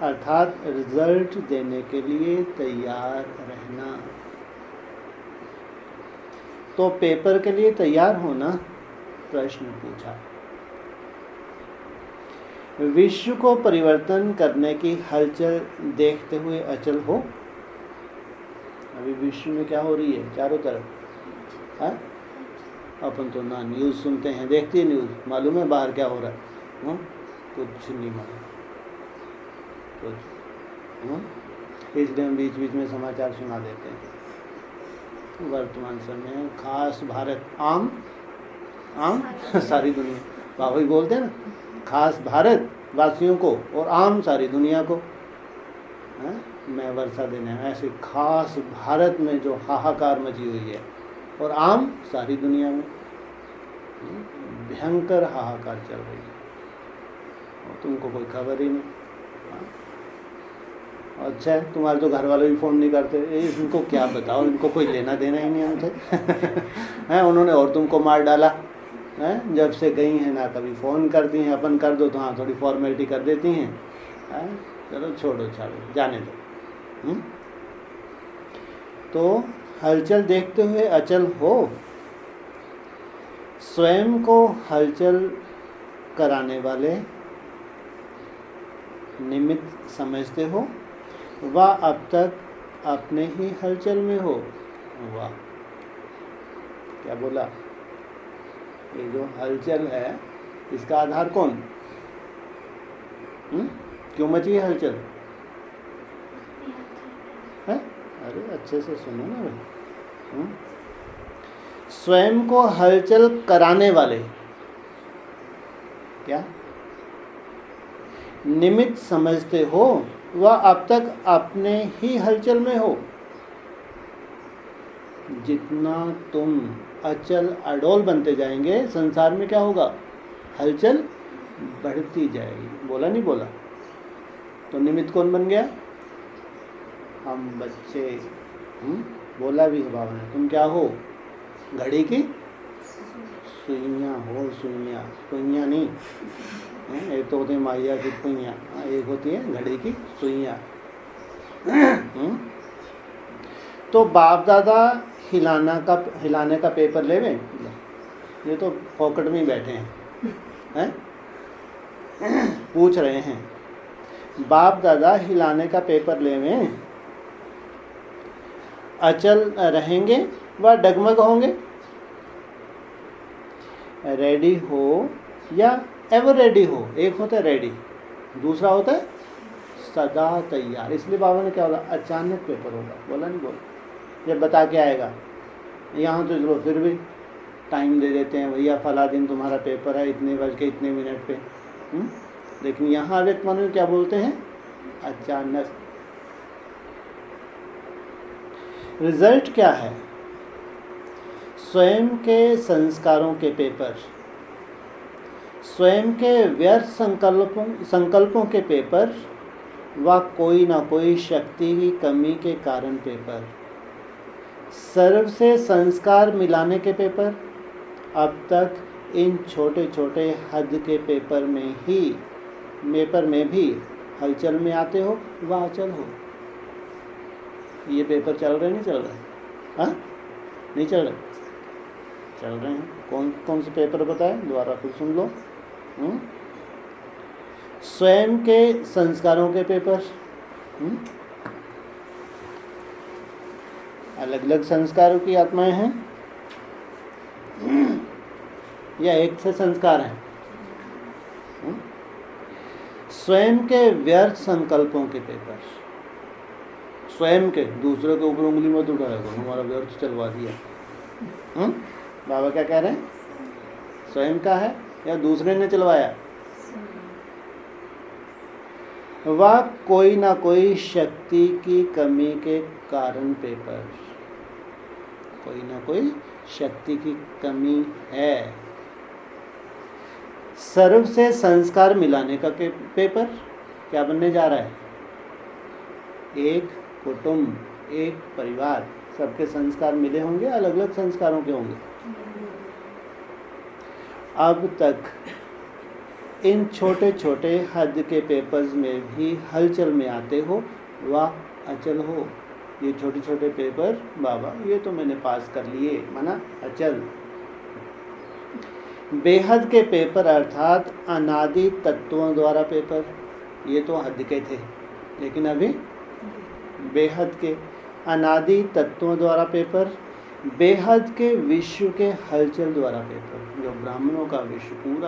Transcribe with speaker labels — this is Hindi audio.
Speaker 1: अर्थात रिजल्ट देने के लिए तैयार रहना। तो पेपर के लिए तैयार होना प्रश्न पूछा। विश्व को परिवर्तन करने की हलचल देखते हुए अचल हो। अभी विश्व में क्या हो रही है चारों तरफ है? अपन तो ना न्यूज़ सुनते हैं, देखती है न्यूज़, मालूम है बाहर क्या हो रहा है? कुछ नहीं मालूम कुछ। इसलिए हम बीच बीच में समाचार सुना देते हैं। वर्तमान समय में खास भारत आम सारी दुनिया, बाबा ही बोलते हैं ना, खास भारत वासियों को और आम सारी दुनिया को है? मैं वर्षा देने ऐसे खास भारत में जो हाहाकार मची हुई है और आम सारी दुनिया में भयंकर हाहाकार चल रही है और तुमको कोई खबर ही नहीं। अच्छा है, तुम्हारे तो घर वाले भी फ़ोन नहीं करते, इनको क्या बताओ, इनको कोई लेना देना ही नहीं हमसे हैं। उन्होंने और तुमको मार डाला हैं, जब से गई हैं ना कभी फ़ोन करती हैं। अपन कर दो तो हाँ थोड़ी फॉर्मेलिटी कर देती हैं, चलो छोड़ो छाड़ो जाने दो। तो हलचल देखते हुए अचल हो। स्वयं को हलचल कराने वाले निमित्त समझते हो व अब तक अपने ही हलचल में हो। वाह, क्या बोला? ये जो हलचल है इसका आधार कौन? क्यों मची है हलचल है? अरे अच्छे से सुनो ना भाई। स्वयं को हलचल कराने वाले क्या निमित्त समझते हो वह अब तक अपने ही हलचल में हो। जितना तुम अचल अडोल बनते जाएंगे संसार में क्या होगा? हलचल बढ़ती जाएगी। बोला नहीं बोला? तो निमित्त कौन बन गया? हम बच्चे। बोला भी है बाबा ने, तुम क्या हो? घड़ी की सुइयाँ हो। सुइयाँ नहीं, एक तो होती है माया की पुइयाँ, एक होती है घड़ी की सुइयाँ। तो बाप दादा हिलाने का पेपर लेवे, ये तो पॉकेट में ही बैठे हैं, पूछ रहे हैं बाप दादा हिलाने का पेपर लेवे, अचल रहेंगे व डगमग होंगे। रेडी हो या एवर रेडी हो। एक होता है रेडी, दूसरा होता है सदा तैयार। इसलिए बाबा ने क्या बोला? अचानक पेपर होगा। बोला नहीं बोला? जब बता के आएगा। यहाँ तो चलो फिर भी टाइम दे देते हैं, भैया फला दिन तुम्हारा पेपर है, इतने बज के इतने मिनट पे। लेकिन यहाँ व्यक्त मन में क्या बोलते हैं? अचानक। रिजल्ट क्या है? स्वयं के संस्कारों के पेपर, स्वयं के व्यर्थ संकल्पों के पेपर व कोई ना कोई शक्ति की कमी के कारण पेपर, सर्व से संस्कार मिलाने के पेपर। अब तक इन छोटे छोटे हद के पेपर में भी हलचल में आते हो व अचल हो। ये पेपर चल रहे नहीं चल रहे? हाँ नहीं चल रहे? चल रहे हैं। कौन कौन से पेपर बताए? दोबारा फिर सुन लो। स्वयं के संस्कारों के पेपर, अलग अलग संस्कारों की आत्माएं हैं या एक से संस्कार हैं? स्वयं के व्यर्थ संकल्पों के पेपर, स्वयं के, दूसरे के ऊपर उंगली मत उठाया करो, हमारा व्यर्थ चलवा दिया। बाबा क्या कह रहे हैं? स्वयं का है या दूसरे ने चलवाया? वह कोई ना कोई शक्ति की कमी के कारण पेपर, कोई ना कोई शक्ति की कमी है। सर्व से संस्कार मिलाने का पेपर क्या बनने जा रहा है? एक कुटुंब, एक परिवार, सबके संस्कार मिले होंगे, अलग अलग संस्कारों के होंगे। अब तक इन छोटे छोटे हद के पेपर्स में भी हलचल में आते हो, वाह अचल हो। ये छोटे छोटे पेपर बाबा ये तो मैंने पास कर लिए, माना अचल। बेहद के पेपर अर्थात अनादि तत्वों द्वारा पेपर, ये तो हद के थे, लेकिन अभी बेहद के अनादि तत्वों द्वारा पेपर, बेहद के विश्व के हलचल द्वारा पेपर, जो ब्राह्मणों का विश्व पूरा